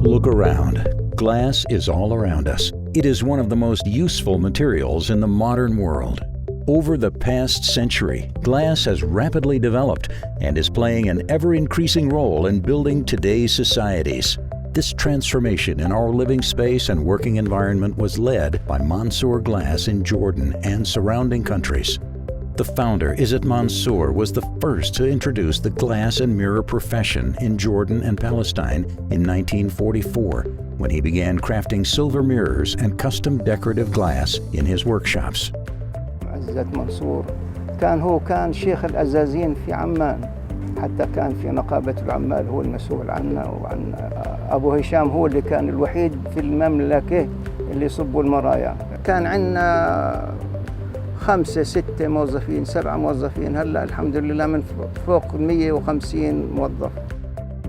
Look around. Glass is all around us. It is one of the most useful materials in the modern world. Over the past century, glass has rapidly developed and is playing an ever-increasing role in building today's societies. This transformation in our living space and working environment was led by Mansour Glass in Jordan and surrounding countries. The founder, Izzat Mansour, was the first to introduce the glass and mirror profession in Jordan and Palestine in 1944, when he began crafting silver mirrors and custom decorative glass in his workshops. عزت منصور كان شيخ الأزازين في عمان، حتى كان في نقابة العمال هو المسؤول عنا، وعن أبو هشام هو اللي كان الوحيد في المملكة اللي يصبوا المرايا. كان عندنا 5 6 موظفين 7 موظفين، هلا الحمد لله من فوق 150 موظف.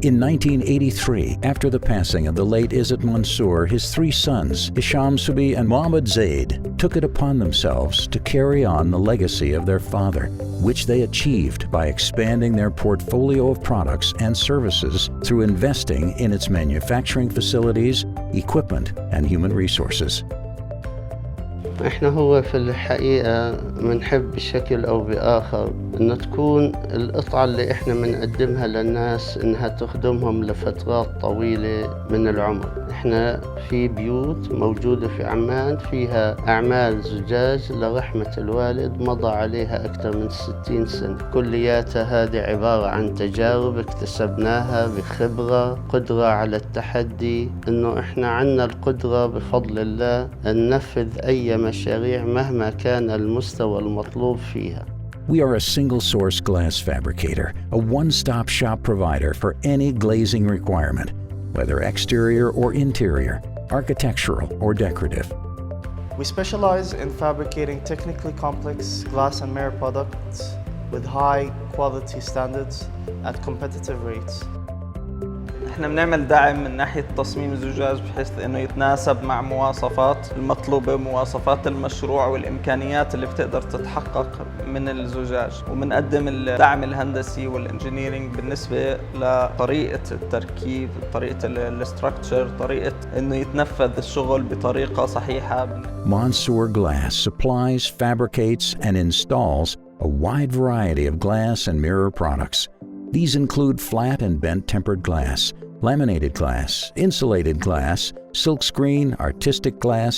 In 1983, after the passing of the late Izzat Mansour, his 3 sons, Hisham Subi and Mohammed Zaid, took it upon themselves to carry on the legacy of their father, which they achieved by expanding their portfolio of products and services through investing in its manufacturing facilities, equipment, and human resources. احنا هو في الحقيقة منحب بشكل أو بآخر إنه تكون القطعة اللي احنا منقدمها للناس إنها تخدمهم لفترات طويلة من العمر. احنا في بيوت موجودة في عمان فيها أعمال زجاج لرحمة الوالد مضى عليها أكثر من 60 سنة. كلياتها هذه عبارة عن تجارب اكتسبناها بخبرة، قدرة على التحدي، إنه احنا عنا القدرة بفضل الله أن ننفذ أي مشاريع مهما كان المستوى المطلوب فيها. We are a single-source glass fabricator, a one-stop shop provider for any glazing requirement, whether exterior or interior, architectural or decorative. We specialize in fabricating technically complex glass and mirror products with high quality standards at competitive rates. احنا بنعمل دعم من ناحية تصميم الزجاج بحيث انه يتناسب مع مواصفات المطلوبة، مواصفات المشروع والامكانيات اللي بتقدر تتحقق من الزجاج، وبنقدم الدعم الهندسي والانجينيرينج بالنسبة لطريقة التركيب، طريقة الاستراكشر، طريقة انه يتنفذ الشغل بطريقة صحيحة. Mansour Glass supplies, fabricates, and installs a wide variety of glass and mirror products. These include flat and bent tempered glass, laminated glass, insulated glass, silkscreen, artistic glass,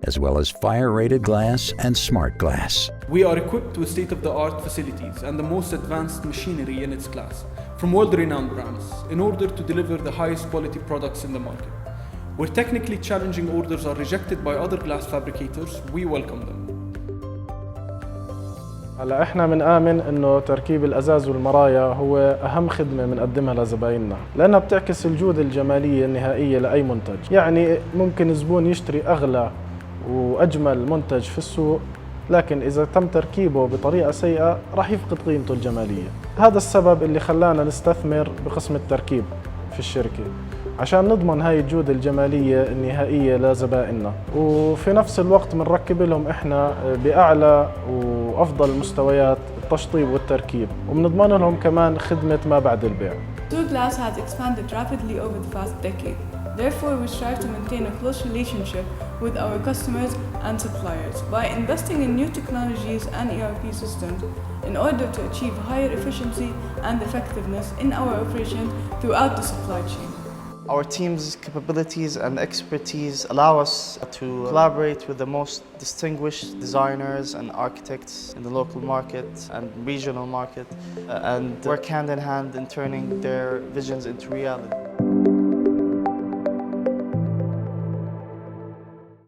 as well as fire-rated glass and smart glass. We are equipped with state-of-the-art facilities and the most advanced machinery in its class from world-renowned brands in order to deliver the highest quality products in the market. Where technically challenging orders are rejected by other glass fabricators, we welcome them. هلا احنا بنآمن انه تركيب الازاز والمرايا هو اهم خدمه بنقدمها لزبايننا، لانها بتعكس الجوده الجماليه النهائيه لاي منتج. يعني ممكن زبون يشتري اغلى واجمل منتج في السوق، لكن اذا تم تركيبه بطريقه سيئه راح يفقد قيمته الجماليه. هذا السبب اللي خلانا نستثمر بقسم التركيب في الشركه، عشان نضمن هاي الجودة الجمالية النهائية لزبائننا، وفي نفس الوقت بنركب لهم احنا بأعلى وأفضل مستويات التشطيب والتركيب، وبنضمن لهم كمان خدمة ما بعد البيع. Mansour Glass has expanded rapidly over the past decade. Therefore, we strive to maintain a close relationship with our customers and suppliers by investing in new technologies and ERP systems in order to achieve higher efficiency and effectiveness in our operations throughout the supply chain. Our team's capabilities and expertise allow us to collaborate with the most distinguished designers and architects in the local market and regional market and work hand in hand in turning their visions into reality.